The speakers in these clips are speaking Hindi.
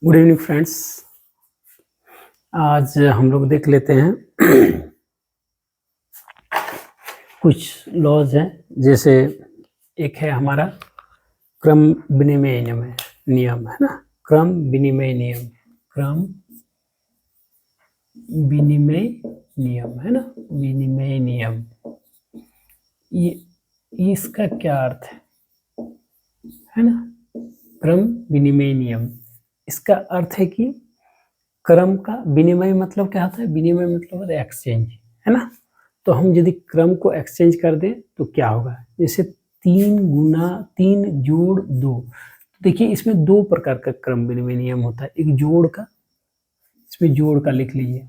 Good evening friends. आज हम लोग देख लेते हैं कुछ लॉज हैं। जैसे एक है हमारा क्रम विनिमय नियम है ना। क्रम विनिमय नियम है ना। विनिमय नियम ये इसका क्या अर्थ है ना। क्रम विनिमय नियम, इसका अर्थ है कि क्रम का विनिमय मतलब क्या होता है। विनिमय मतलब होता है एक्सचेंज, है ना। तो हम यदि क्रम को एक्सचेंज कर दें तो क्या होगा। जैसे 3 गुना 3 जोड़ 2। तो देखिए इसमें दो प्रकार का क्रम विनिमय नियम होता है। एक जोड़ का, इसमें जोड़ का लिख लीजिए,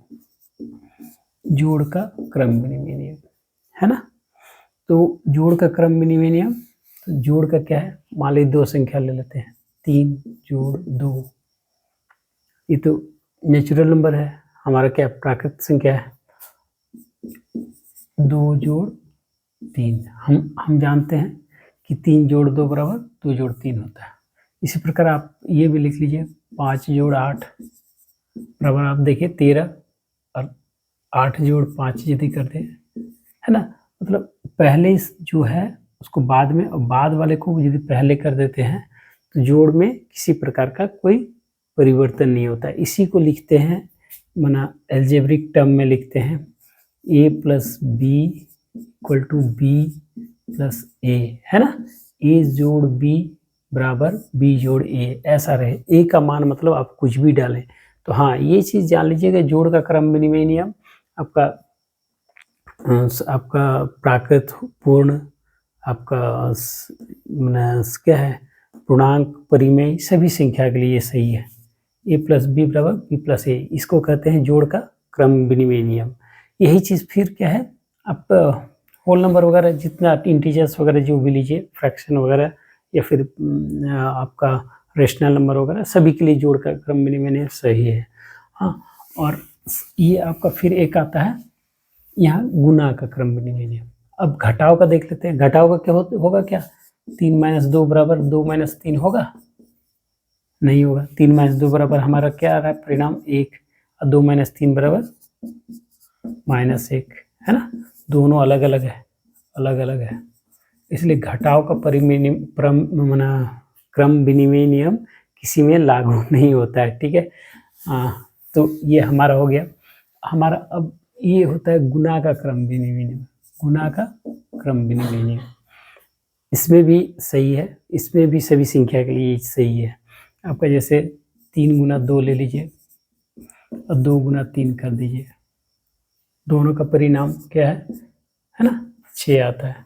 जोड़ का क्रम विनिमय नियम है ना। तो जोड़ का क्रम विनिमय नियम, तो जोड़ का क्या है, मान लीजिए दो संख्या ले लेते हैं, 3 जोड़ 2। ये तो नेचुरल नंबर है, हमारा क्या प्राकृतिक संख्या है, 2 जोड़ 3। हम जानते हैं कि 3 जोड़ 2 बराबर 2 जोड़ 3 होता है। इसी प्रकार आप ये भी लिख लीजिए, 5 जोड़ 8 बराबर आप देखिए 13, और 8 जोड़ 5 यदि करते हैं, है ना। मतलब पहले जो है उसको बाद में, और बाद वाले को यदि पहले कर देते हैं तो जोड़ में किसी प्रकार का कोई परिवर्तन नहीं होता है। इसी को लिखते हैं, माना एल्जेब्रिक टर्म में लिखते हैं, a plus B equal to B plus A, है ना। a जोड़ b बराबर b जोड़ a, ऐसा रहे। a का मान मतलब आप कुछ भी डालें। तो हाँ, ये चीज़ जान लीजिएगा, जोड़ का क्रम विनिमय नियम आपका प्राकृत पूर्ण, आपका क्या है, पूर्णांक परिमेय, सभी संख्या के लिए ये सही है। a प्लस बी बराबर बी प्लस ए, इसको कहते हैं जोड़ का क्रम विनिमय नियम। यही चीज़ फिर क्या है, आप होल नंबर वगैरह जितना इंटीजर्स वगैरह जो भी लीजिए, फ्रैक्शन वगैरह, या फिर आपका रेशनल नंबर वगैरह, सभी के लिए जोड़ का क्रम विनिमय नियम सही है। हाँ, और ये आपका फिर एक आता है यहाँ गुना का क्रम विनिमय नियम। अब घटाव का देख लेते हैं। घटाव का क्या होगा, क्या 3 - 2 बराबर 2 - 3 होगा, नहीं होगा। 3 - 2 बराबर हमारा क्या आ रहा है परिणाम 1, और 2 - 3 बराबर -1, है ना। दोनों अलग अलग है, इसलिए घटाव का क्रम विनिमय नियम किसी में लागू नहीं होता है, ठीक है। तो ये हमारा हो गया। हमारा अब ये होता है गुना का क्रम विनिमय नियम। गुना का क्रम विनिमय नियम इसमें भी सही है, इसमें भी सभी संख्या के लिए सही है आपका। जैसे 3 गुना 2 ले लीजिए और 2 गुना 3 कर दीजिए, दोनों का परिणाम क्या है ना, 6 आता है,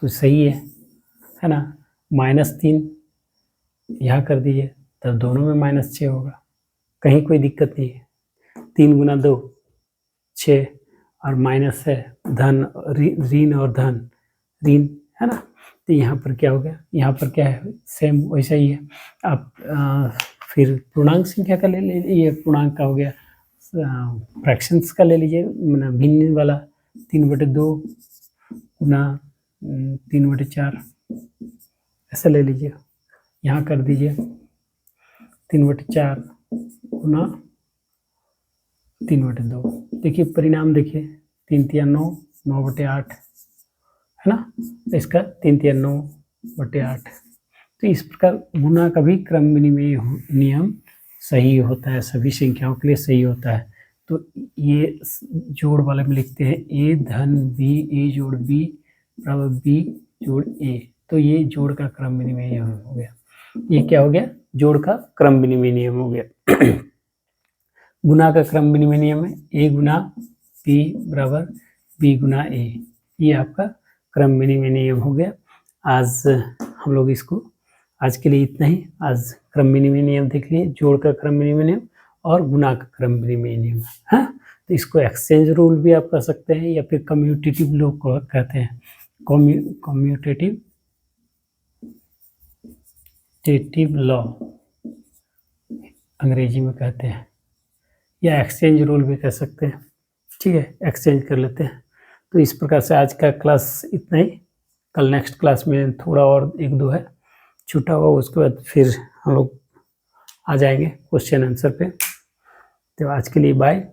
तो सही है ना। -3 यहाँ कर दीजिए, तब दोनों में -6 होगा, कहीं कोई दिक्कत नहीं है। 3 गुना 2 6, और माइनस है धन, ऋण और धन, ऋण, है ना। तो यहाँ पर क्या हो गया, यहाँ पर क्या है, सेम वैसा ही है। आप फिर पूर्णांक संख्या का ले लीजिए, ये पूर्णांक का हो गया। फ्रैक्शंस का ले लीजिए, भिन्न वाला, 3/2 गुना 3/4, ऐसा ले लीजिए। यहाँ कर दीजिए 3/4 गुना 3/2। देखिए परिणाम, देखिए 3 × 9 9/8, है ना। इसका 3 × 9/8। तो इस प्रकार गुना का भी क्रम विनिमय नियम सही होता है, सभी संख्याओं के लिए सही होता है। तो ये जोड़ वाले में लिखते हैं a धन b, a जोड़ b बराबर b जोड़ a। तो ये जोड़ का क्रम विनिमय नियम हो गया। ये क्या हो गया, जोड़ का क्रम विनिमय नियम हो गया। गुना का क्रम विनिमय नियम है a गुना b बराबर b गुना a, ये आपका क्रम विनिमय नियम हो गया। आज हम लोग इसको, आज के लिए इतना ही। आज क्रम विनिमय नियम देख लिए, जोड़ का क्रम विनिमय नियम और गुना का क्रम विनिमय नियम, हाँ। तो इसको एक्सचेंज रूल भी आप कर सकते हैं, या फिर कम्यूटेटिव लॉ कहते हैं, कम्यूटेटिव लॉ अंग्रेजी में कहते हैं, या एक्सचेंज रूल भी कह सकते हैं, ठीक है। एक्सचेंज कर लेते हैं। तो इस प्रकार से आज का क्लास इतना ही। कल नेक्स्ट क्लास में थोड़ा और 1-2 है छूटा हुआ, उसके बाद फिर हम लोग आ जाएंगे क्वेश्चन आंसर पे। तो आज के लिए बाय,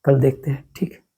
कल देखते हैं, ठीक।